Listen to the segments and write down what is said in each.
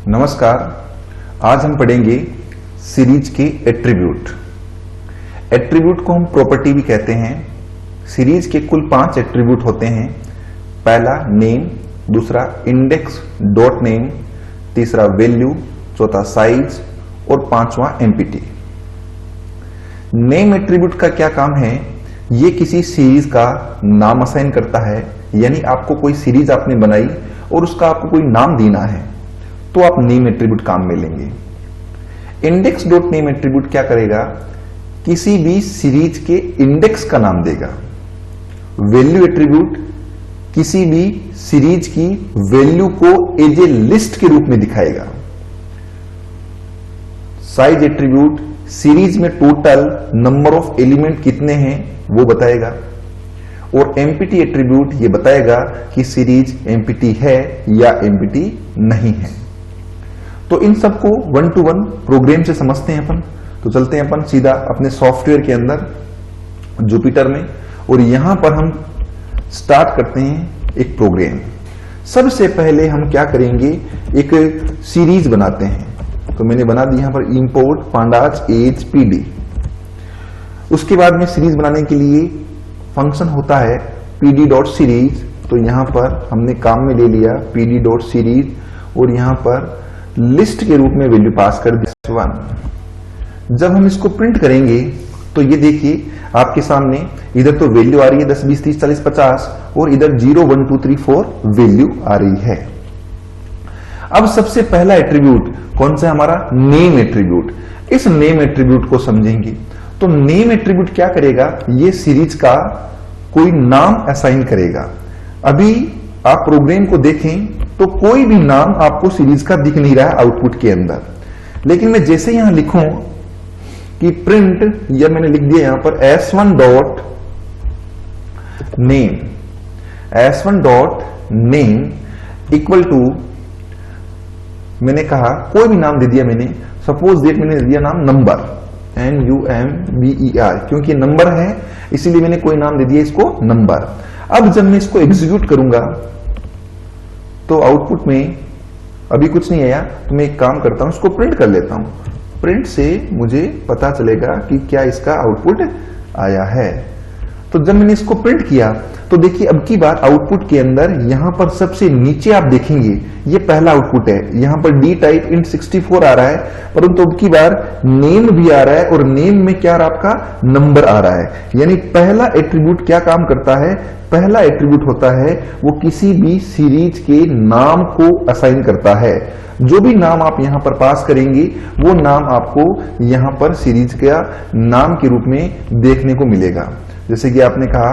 नमस्कार। आज हम पढ़ेंगे सीरीज के एट्रीब्यूट। एट्रीब्यूट को हम प्रॉपर्टी भी कहते हैं। सीरीज के कुल 5 एट्रीब्यूट होते हैं। पहला नेम, दूसरा इंडेक्स डॉट नेम, तीसरा वैल्यू, चौथा साइज और पांचवा एमपीटी। नेम एट्रीब्यूट का क्या काम है? ये किसी सीरीज का नाम असाइन करता है, यानी आपको कोई सीरीज आपने बनाई और उसका आपको कोई नाम देना है तो आप नेम एट्रीब्यूट काम में लेंगे। इंडेक्स डॉट नेम एट्रीब्यूट क्या करेगा? किसी भी सीरीज के इंडेक्स का नाम देगा। वैल्यू एट्रीब्यूट किसी भी सीरीज की वैल्यू को एज ए लिस्ट के रूप में दिखाएगा। साइज एट्रीब्यूट सीरीज में टोटल नंबर ऑफ एलिमेंट कितने हैं वो बताएगा। और एमपीटी एट्रीब्यूट ये बताएगा कि सीरीज एमपीटी है या एमपीटी नहीं है। तो इन सबको 1 to 1 प्रोग्राम से समझते हैं अपन। तो चलते हैं अपन सीधा अपने सॉफ्टवेयर के अंदर जुपिटर में, और यहां पर हम स्टार्ट करते हैं एक प्रोग्राम। सबसे पहले हम क्या करेंगे, एक सीरीज बनाते हैं। तो मैंने बना दी यहां पर इंपोर्ट पांडाज एज पीडी। उसके बाद में सीरीज बनाने के लिए फंक्शन होता है pd.series। तो यहां पर हमने काम में ले लिया pd.series और यहां पर लिस्ट के रूप में वैल्यू पास कर दी 1। जब हम इसको प्रिंट करेंगे तो ये देखिए आपके सामने इधर तो वैल्यू आ रही है 10 20 30 40 50 और इधर 0 1 2 3 4 वैल्यू आ रही है। अब सबसे पहला एट्रीब्यूट कौन सा है? हमारा नेम एट्रीब्यूट। इस नेम एट्रीब्यूट को समझेंगे। तो नेम एट्रीब्यूट क्या करेगा? ये सीरीज का कोई नाम असाइन करेगा। अभी आप प्रोग्राम को देखें तो कोई भी नाम आपको सीरीज का दिख नहीं रहा है आउटपुट के अंदर। लेकिन मैं जैसे यहां लिखूं कि प्रिंट, या मैंने लिख दिया यहां पर s1 dot name, s1 dot name equal to, मैंने कहा कोई भी नाम दे दिया मैंने, सपोज दैट मैंने दिया नाम नंबर, NUMBER, क्योंकि नंबर है इसीलिए मैंने कोई नाम दे दिया इसको नंबर। अब जब मैं इसको एग्जीक्यूट करूंगा तो आउटपुट में अभी कुछ नहीं आया। तो मैं एक काम करता हूं, इसको प्रिंट कर लेता हूं। प्रिंट से मुझे पता चलेगा कि क्या इसका आउटपुट आया है। तो जब मैंने इसको प्रिंट किया तो देखिए अब की बार आउटपुट के अंदर यहां पर सबसे नीचे आप देखेंगे ये पहला आउटपुट है। यहां पर डी टाइप int 64 आ रहा है, परंतु अब की बार नेम भी आ रहा है और नेम में क्या आपका नंबर आ रहा है। यानी पहला एट्रीब्यूट क्या काम करता है? पहला एट्रीब्यूट होता है वो किसी भी सीरीज के नाम को असाइन करता है। जो भी नाम आप यहां पर पास करेंगे वो नाम आपको यहां पर सीरीज का नाम के रूप में देखने को मिलेगा। जैसे कि आपने कहा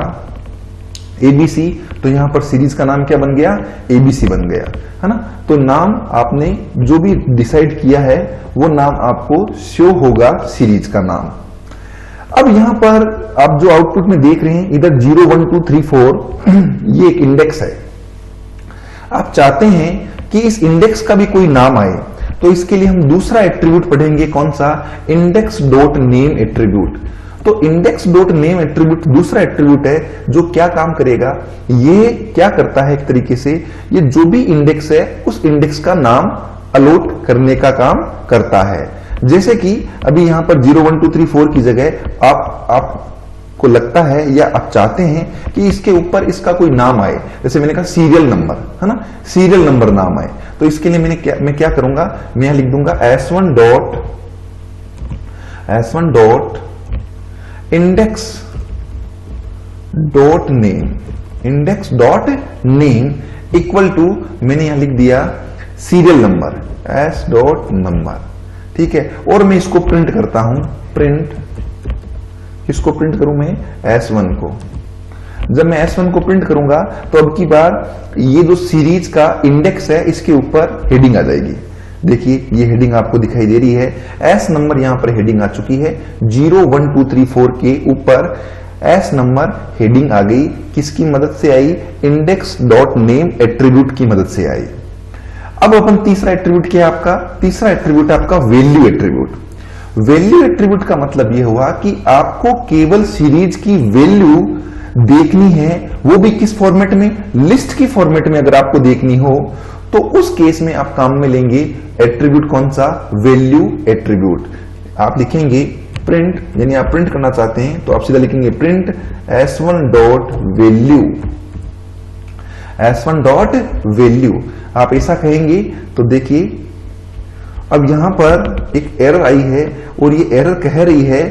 ABC, तो यहां पर सीरीज का नाम क्या बन गया? ABC बन गया, है ना। तो नाम आपने जो भी डिसाइड किया है वो नाम आपको शो होगा, सीरीज का नाम। अब यहां पर आप जो आउटपुट में देख रहे हैं इधर 0 1 2 3 4 ये एक इंडेक्स है। आप चाहते हैं कि इस इंडेक्स का भी कोई नाम आए, तो इसके लिए हम दूसरा एट्रीब्यूट पढ़ेंगे। कौन सा? Index dot name attribute. तो इंडेक्स डॉट नेम एट्रीब्यूट दूसरा एट्रीब्यूट है जो क्या काम करेगा? ये क्या करता है, एक तरीके से ये जो भी इंडेक्स है उस इंडेक्स का नाम अलॉट करने का काम करता है। जैसे कि अभी यहां पर 0 1 2 3 4 की जगह आपको लगता है या आप चाहते हैं कि इसके ऊपर इसका कोई नाम आए। जैसे मैंने कहा सीरियल नंबर, है ना, सीरियल नंबर नाम आए। तो इसके लिए मैं क्या करूंगा? मैं यहां लिख दूंगा S1 dot index dot name equal to, मैंने यहां लिख दिया serial number S dot number. ठीक है, और मैं इसको प्रिंट करता हूं। प्रिंट, किसको प्रिंट करूं मैं? S1 को। जब मैं S1 को प्रिंट करूंगा तो अब की बार ये जो सीरीज का इंडेक्स है इसके ऊपर हेडिंग आ जाएगी। देखिए ये हेडिंग आपको दिखाई दे रही है, S नंबर यहां पर हेडिंग आ चुकी है। 0 1 2 3 4 के ऊपर S नंबर हेडिंग आ गई। किसकी मदद से आई? इंडेक्स डॉट नेम एट्रीब्यूट की मदद से आई। अब अपन तीसरा एट्रीब्यूट क्या है आपका? तीसरा एट्रीब्यूट आपका वैल्यू एट्रीब्यूट। वैल्यू एट्रीब्यूट का मतलब यह हुआ कि आपको केवल सीरीज की वैल्यू देखनी है, वो भी किस फॉर्मेट में? लिस्ट की फॉर्मेट में अगर आपको देखनी हो तो उस केस में आप काम में लेंगे एट्रीब्यूट कौन सा, वैल्यू एट्रीब्यूट। आप लिखेंगे प्रिंट, यानी आप प्रिंट करना चाहते हैं तो आप सीधा लिखेंगे print s1 dot value, s1 dot value. आप ऐसा कहेंगे तो देखिए अब यहां पर एक एरर आई है और ये एरर कह रही है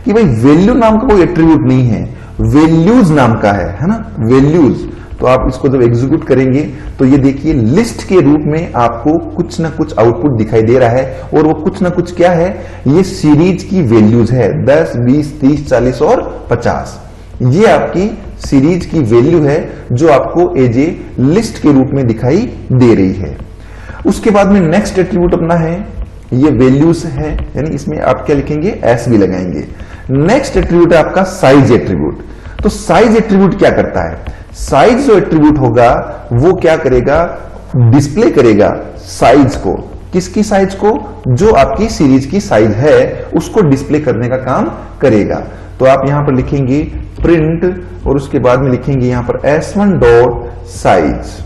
कि भाई वैल्यू नाम का कोई एट्रीब्यूट नहीं है, वैल्यूज नाम का है ना, वैल्यूज। तो आप इसको जब एग्जीक्यूट करेंगे तो ये देखिए लिस्ट के रूप में आपको कुछ ना कुछ आउटपुट दिखाई दे रहा है, और वो कुछ ना कुछ क्या है, ये सीरीज की वैल्यूज है 10, 20, 30, 40 और 50। ये आपकी सीरीज की वैल्यू है जो आपको एज ए लिस्ट के रूप में दिखाई दे रही है। उसके बाद में नेक्स्ट एट्रीब्यूट अपना है, ये वैल्यूज है, यानी इसमें आप क्या लिखेंगे, एस भी लगाएंगे। नेक्स्ट एट्रीब्यूट है आपका साइज एट्रीब्यूट। तो साइज एट्रीब्यूट क्या करता है, साइज जो एट्रीब्यूट होगा वो क्या करेगा, डिस्प्ले करेगा साइज को, किसकी साइज को, जो आपकी सीरीज की साइज है उसको डिस्प्ले करने का काम करेगा। तो आप यहां पर लिखेंगे प्रिंट और उसके बाद में लिखेंगे यहां पर s1 डॉट साइज,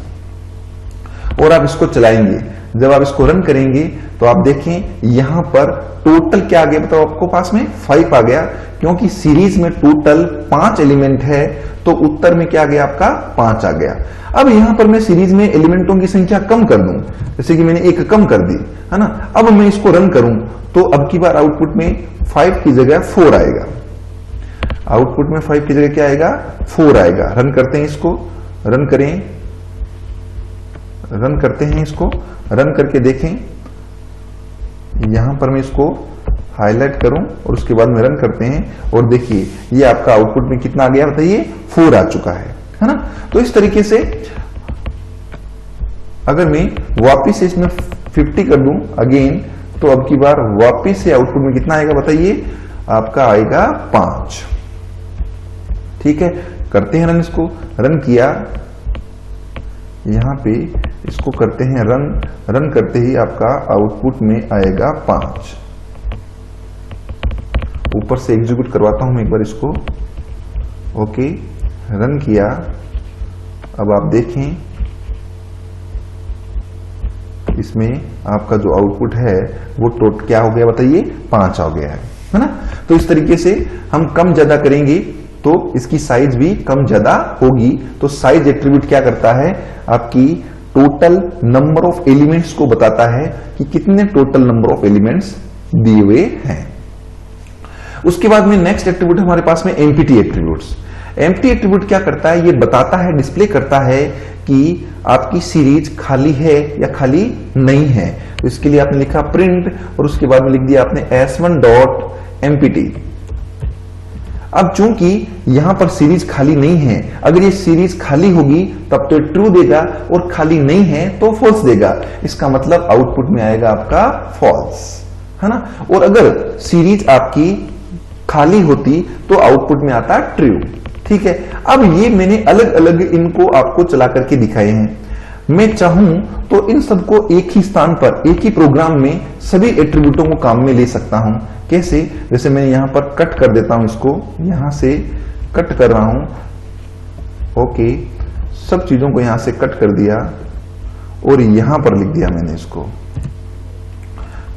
और आप इसको चलाएंगे। जब आप इसको रन करेंगे तो आप देखें यहां पर टोटल क्या आ गया, बताओ आपको पास में 5 आ गया, क्योंकि सीरीज में टोटल 5 एलिमेंट है तो उत्तर में क्या आ गया आपका 5 आ गया। अब यहां पर मैं सीरीज में एलिमेंटों की संख्या कम कर दूं, जैसे कि मैंने 1 कम कर दी है ना। अब मैं इसको रन करूं तो अब की बार आउटपुट में 5 की जगह 4 आएगा, आउटपुट में 5 की जगह क्या आएगा, 4 आएगा। रन करते हैं इसको, रन करें, रन करते हैं इसको, रन करके देखें, यहां पर मैं इसको हाईलाइट करूं और उसके बाद में रन करते हैं और देखिए ये आपका आउटपुट में कितना आ गया बताइए, 4 आ चुका है ना। तो इस तरीके से अगर मैं वापिस से इसमें 50 कर दूं अगेन, तो अब की बार वापिस से आउटपुट में कितना आएगा बताइए, आपका आएगा 5। ठीक है, करते हैं रन, इसको रन किया, यहां पे इसको करते हैं रन, रन करते ही आपका आउटपुट में आएगा 5। ऊपर से एग्जीक्यूट करवाता हूं मैं एक बार इसको, ओके, रन किया। अब आप देखें इसमें आपका जो आउटपुट है वो टोटल क्या हो गया बताइए, 5 हो गया है ना। तो इस तरीके से हम कम ज्यादा करेंगे तो इसकी साइज भी कम ज्यादा होगी। तो साइज एट्रीब्यूट क्या करता है, आपकी टोटल नंबर ऑफ एलिमेंट्स को बताता है कि कितने टोटल नंबर ऑफ एलिमेंट्स दिए हुए हैं। उसके बाद में नेक्स्ट एट्रीब्यूट हमारे पास में एम्प्टी एट्रीब्यूट्स। एम्प्टी एट्रीब्यूट क्या करता है, ये बताता है, डिस्प्ले करता है कि आपकी सीरीज खाली है या खाली नहीं है। तो इसके लिए आपने लिखा प्रिंट और उसके बाद में लिख दिया आपने s1 डॉट एम्प्टी। अब चूंकि यहां पर सीरीज खाली नहीं है, अगर ये सीरीज खाली होगी तब तो ट्रू देगा और खाली नहीं है तो फॉल्स देगा। इसका मतलब आउटपुट में आएगा आपका फॉल्स, है ना। और अगर सीरीज आपकी खाली होती तो आउटपुट में आता ट्रू। ठीक है, अब ये मैंने अलग अलग इनको आपको चला करके दिखाए हैं। मैं चाहूं तो इन सबको एक ही स्थान पर, एक ही प्रोग्राम में सभी एट्रीब्यूटों को काम में ले सकता हूं। कैसे, जैसे मैंने यहां पर कट कर देता हूं, इसको यहां से कट कर रहा हूं, ओके, सब चीजों को यहां से कट कर दिया और यहां पर लिख दिया मैंने इसको,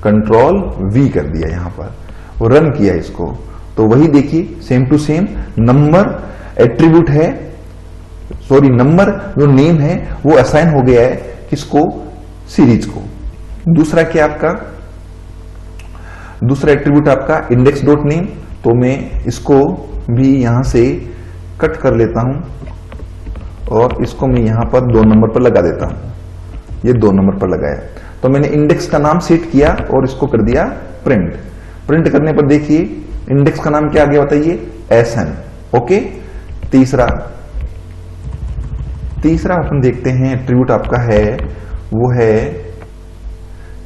कंट्रोल V कर दिया यहां पर और रन किया इसको। तो वही देखिए same to same number attribute है, सॉरी नंबर जो नेम है वो असाइन हो गया है किसको, सीरीज को। दूसरा क्या आपका, दूसरा एट्रीब्यूट आपका इंडेक्स डॉट नेम। तो मैं इसको भी यहां से कट कर लेता हूं और इसको मैं यहां पर 2 नंबर पर लगा देता हूं, ये 2 नंबर पर लगाया। तो मैंने इंडेक्स का नाम सेट किया और इसको कर दिया प्रिंट। प्रिंट करने पर देखिए इंडेक्स का नाम क्या आ गया बताइए, SN। ओके, तीसरा अपन देखते हैं एट्रीब्यूट आपका है, वो है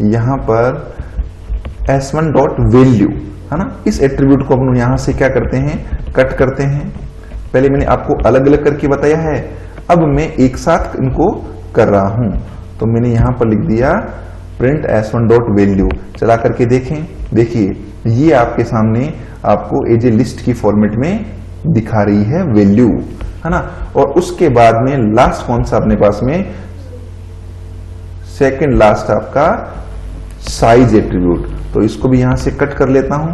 यहां पर s1 डॉट वैल्यू, है ना। इस एट्रीब्यूट को अपन यहां से क्या करते हैं, कट करते हैं। पहले मैंने आपको अलग अलग करके बताया है, अब मैं एक साथ इनको कर रहा हूं। तो मैंने यहां पर लिख दिया प्रिंट s1 डॉट वैल्यू। चला करके देखें, देखिए ये आपके सामने आपको एज ए लिस्ट की फॉर्मेट में दिखा रही है वैल्यू, है ना। और उसके बाद में लास्ट कौन सा अपने पास में सेकंड लास्ट आपका साइज एट्रीब्यूट, तो इसको भी यहां से कट कर लेता हूं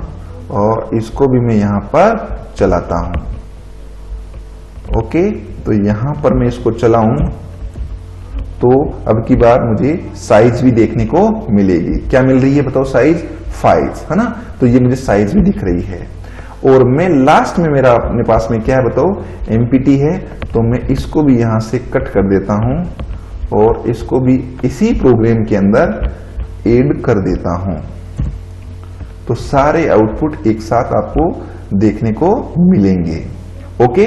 और इसको भी मैं यहां पर चलाता हूं। ओके, तो यहां पर मैं इसको चलाऊं तो अब की बार मुझे साइज भी देखने को मिलेगी। क्या मिल रही है बताओ? साइज 5 है ना, तो ये मुझे साइज भी दिख रही है। और मैं लास्ट में मेरा अपने पास में क्या है बताओ? एमपीटी है, तो मैं इसको भी यहां से कट कर देता हूं और इसको भी इसी प्रोग्राम के अंदर ऐड कर देता हूं। तो सारे आउटपुट एक साथ आपको देखने को मिलेंगे। ओके,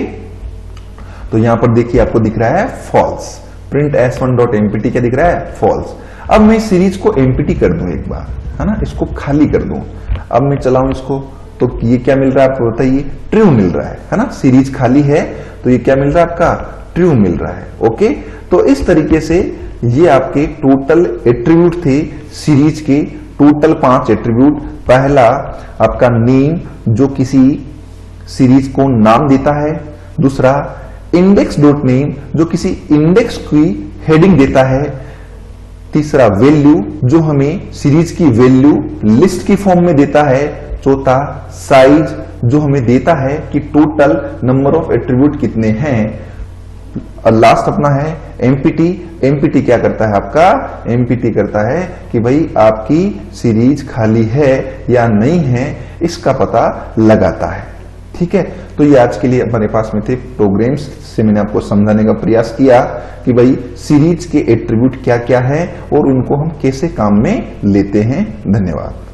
तो यहां पर देखिए आपको दिख रहा है फॉल्स। प्रिंट s1.mpt क्या दिख रहा है? फॉल्स। अब मैं सीरीज को एमपीटी कर दूं एक बार, है ना, इसको खाली कर दूं। अब मैं चलाऊं इसको, तो ये क्या मिल रहा है आपको बताइए? ट्रू मिल रहा है ना। सीरीज खाली है तो ये क्या मिल रहा है आपका? ट्रू मिल रहा है। ओके, तो इस तरीके से ये आपके टोटल एट्रीब्यूट थे सीरीज के, टोटल 5 एट्रीब्यूट। पहला आपका नेम, जो किसी सीरीज को नाम देता है। दूसरा इंडेक्स डॉट नेम, जो किसी इंडेक्स की हेडिंग देता है। तीसरा वैल्यू, जो हमें सीरीज की वैल्यू लिस्ट की फॉर्म में देता है। चौथा साइज, जो हमें देता है कि टोटल नंबर ऑफ एट्रीब्यूट कितने हैं। और लास्ट अपना है एमपीटी। एमपीटी क्या करता है आपका? एमपीटी करता है कि भाई आपकी सीरीज खाली है या नहीं है, इसका पता लगाता है। ठीक है, तो ये आज के लिए हमारे पास में थे प्रोग्राम्स से मैंने आपको समझाने का प्रयास किया कि भाई सीरीज के एट्रीब्यूट क्या क्या है और उनको हम कैसे काम में लेते हैं। धन्यवाद।